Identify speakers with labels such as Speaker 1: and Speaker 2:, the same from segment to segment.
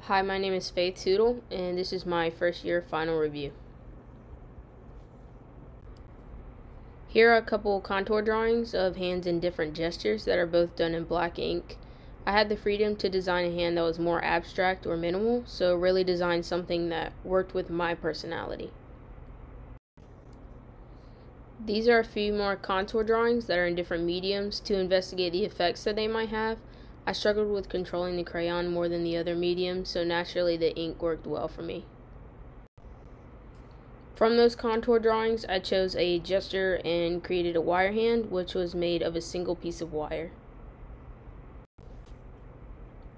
Speaker 1: Hi, my name is FTootle, and this is my first year final review. Here are a couple contour drawings of hands in different gestures that are both done in black ink. I had the freedom to design a hand that was more abstract or minimal, so really designed something that worked with my personality. These are a few more contour drawings that are in different mediums to investigate the effects that they might have. I struggled with controlling the crayon more than the other mediums, so naturally the ink worked well for me. From those contour drawings, I chose a gesture and created a wire hand, which was made of a single piece of wire.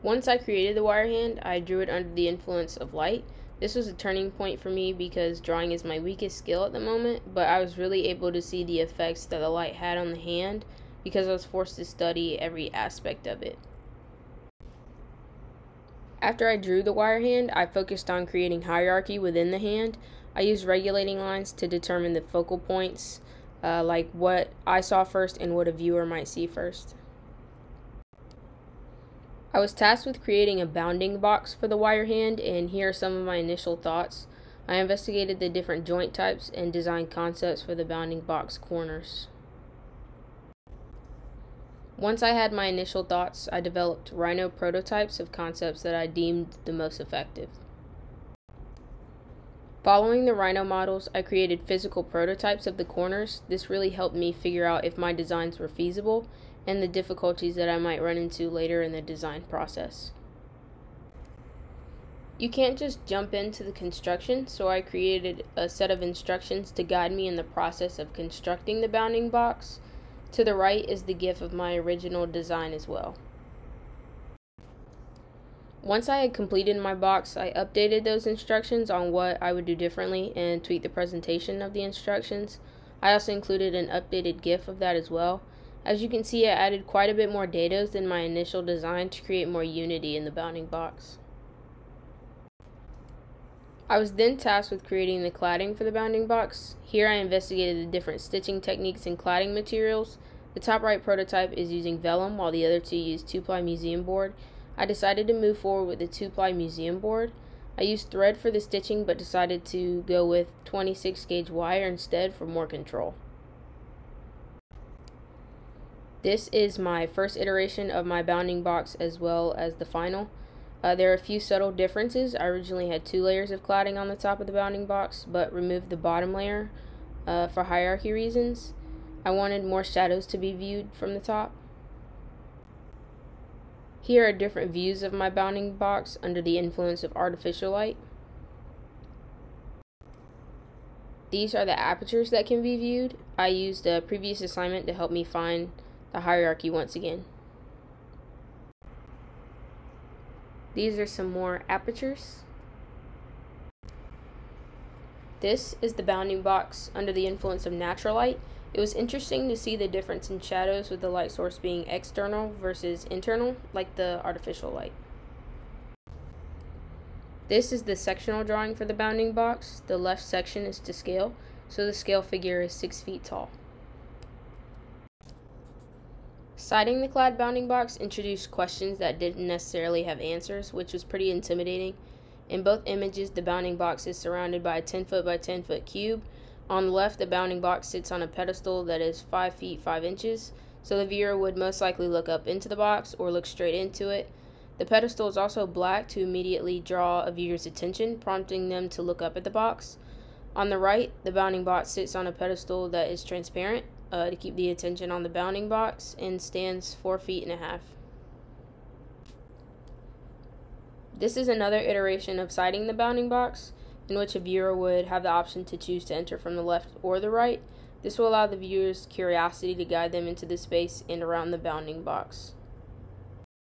Speaker 1: Once I created the wire hand, I drew it under the influence of light. This was a turning point for me because drawing is my weakest skill at the moment, but I was really able to see the effects that the light had on the hand because I was forced to study every aspect of it. After I drew the wire hand, I focused on creating hierarchy within the hand. I used regulating lines to determine the focal points, like what I saw first and what a viewer might see first. I was tasked with creating a bounding box for the wire hand, and here are some of my initial thoughts. I investigated the different joint types and designed concepts for the bounding box corners. Once I had my initial thoughts, I developed rhino prototypes of concepts that I deemed the most effective. Following the rhino models, I created physical prototypes of the corners. This really helped me figure out if my designs were feasible and the difficulties that I might run into later in the design process. You can't just jump into the construction, so I created a set of instructions to guide me in the process of constructing the bounding box. To the right is the GIF of my original design as well. Once I had completed my box, I updated those instructions on what I would do differently and tweaked the presentation of the instructions. I also included an updated GIF of that as well. As you can see, I added quite a bit more data than my initial design to create more unity in the bounding box. I was then tasked with creating the cladding for the bounding box. Here I investigated the different stitching techniques and cladding materials. The top right prototype is using vellum while the other two use 2-ply museum board. I decided to move forward with the 2-ply museum board. I used thread for the stitching but decided to go with 26 gauge wire instead for more control. This is my first iteration of my bounding box as well as the final. There are a few subtle differences. I originally had 2 layers of cladding on the top of the bounding box, but removed the bottom layer for hierarchy reasons. I wanted more shadows to be viewed from the top. Here are different views of my bounding box under the influence of artificial light. These are the apertures that can be viewed. I used a previous assignment to help me find the hierarchy once again. These are some more apertures. This is the bounding box under the influence of natural light. It was interesting to see the difference in shadows with the light source being external versus internal, like the artificial light. This is the sectional drawing for the bounding box. The left section is to scale, so the scale figure is 6 feet tall. Siding the clad bounding box introduced questions that didn't necessarily have answers, which was pretty intimidating. In both images, the bounding box is surrounded by a 10 foot by 10 foot cube. On the left, the bounding box sits on a pedestal that is 5 feet 5 inches, so the viewer would most likely look up into the box or look straight into it. The pedestal is also black to immediately draw a viewer's attention, prompting them to look up at the box. On the right, the bounding box sits on a pedestal that is transparent to keep the attention on the bounding box and stands 4.5 feet. This is another iteration of siding the bounding box, in which a viewer would have the option to choose to enter from the left or the right. This will allow the viewer's curiosity to guide them into the space and around the bounding box.